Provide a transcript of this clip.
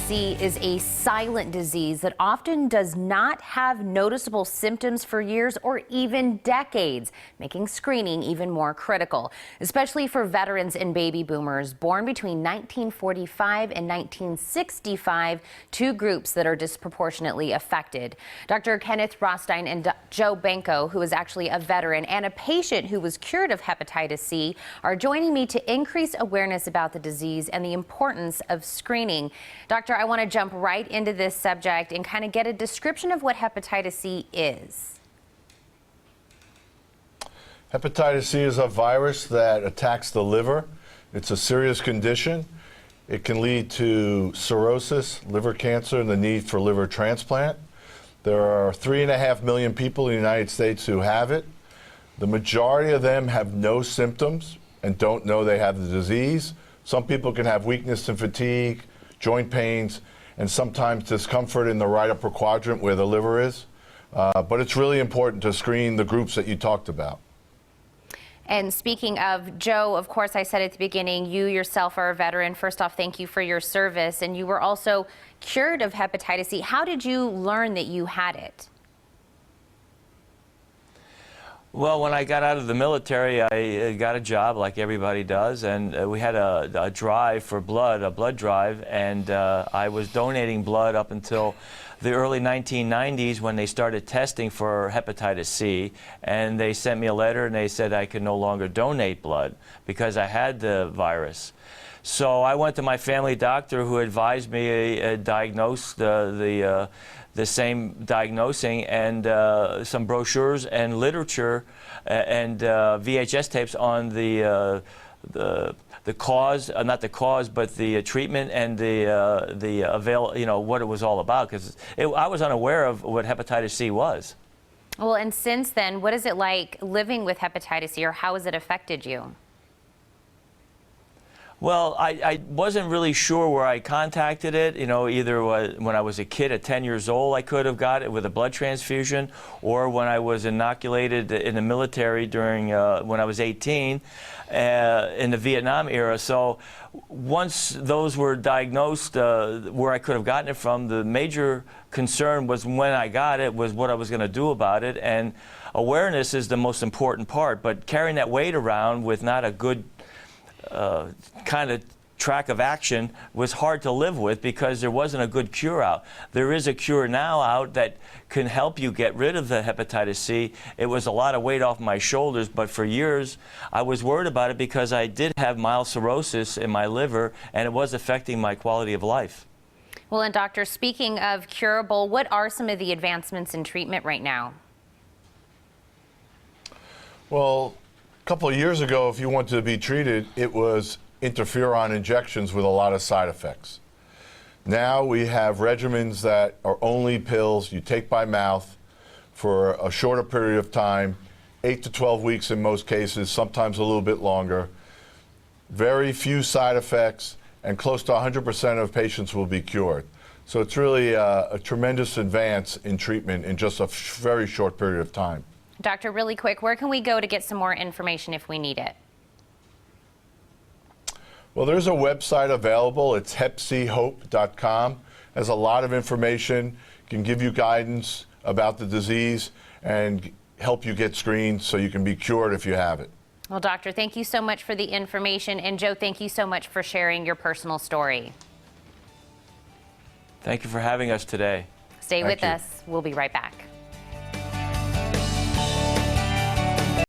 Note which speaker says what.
Speaker 1: C is a silent disease that often does not have noticeable symptoms for years or even decades, making screening even more critical, especially for veterans and baby boomers born between 1945 and 1965, two groups that are disproportionately affected. Dr. Kenneth Rothstein and Joe Banco, who is actually a veteran and a patient who was cured of hepatitis C, are joining me to increase awareness about the disease and the importance of screening. Doctor, I want to jump right into this subject and kind of get a description of what hepatitis C is.
Speaker 2: Hepatitis C is a virus that attacks the liver. It's a serious condition. It can lead to cirrhosis, liver cancer, and the need for liver transplant. There are 3.5 million people in the United States who have it. The majority of them have no symptoms and don't know they have the disease. Some people can have weakness and fatigue, joint pains, and sometimes discomfort in the right upper quadrant where the liver is. But it's really important to screen the groups that you talked about.
Speaker 1: And speaking of Joe, of course, I said at the beginning, you yourself are a veteran. First off, thank you for your service. And you were also cured of hepatitis C. How did you learn that you had it?
Speaker 3: Well, when I got out of the military, I got a job like everybody does, and we had a drive for blood, a blood drive, and I was donating blood up until the early 1990s when they started testing for hepatitis C, and they sent me a letter and they said I could no longer donate blood because I had the virus. So I went to my family doctor, who advised me diagnose the same diagnosing, and some brochures and literature and VHS tapes on the cause, not the cause, but the treatment and the what it was all about, because I was unaware of what hepatitis C was.
Speaker 1: Well, and since then, what is it like living with hepatitis C, or how has it affected you?
Speaker 3: Well, I wasn't really sure where I contacted it. Either when I was a kid at 10 years old, I could have got it with a blood transfusion, or when I was inoculated in the military during when I was 18 in the Vietnam era. So once those were diagnosed, where I could have gotten it from, the major concern was when I got it was what I was going to do about it. And awareness is the most important part, but carrying that weight around with not a good kind of track of action was hard to live with, because there wasn't a good cure out. There is a cure now out that can help you get rid of the hepatitis C. It was a lot of weight off my shoulders, but for years I was worried about it because I did have mild cirrhosis in my liver, and it was affecting my quality of life.
Speaker 1: Well, and doctor, speaking of curable, what are some of the advancements in treatment right now?
Speaker 2: Well, a couple of years ago, if you wanted to be treated, it was interferon injections with a lot of side effects. Now we have regimens that are only pills you take by mouth for a shorter period of time, 8 to 12 weeks in most cases, sometimes a little bit longer. Very few side effects, and close to 100% of patients will be cured. So it's really a tremendous advance in treatment in just a very short period of time.
Speaker 1: Doctor, really quick, where can we go to get some more information if we need it?
Speaker 2: Well, there's a website available. It's hepchope.com. Has a lot of information, can give you guidance about the disease and help you get screened so you can be cured if you have it.
Speaker 1: Well, doctor, thank you so much for the information. And Joe, thank you so much for sharing your personal story.
Speaker 3: Thank you for having us today.
Speaker 1: Stay with us. We'll be right back.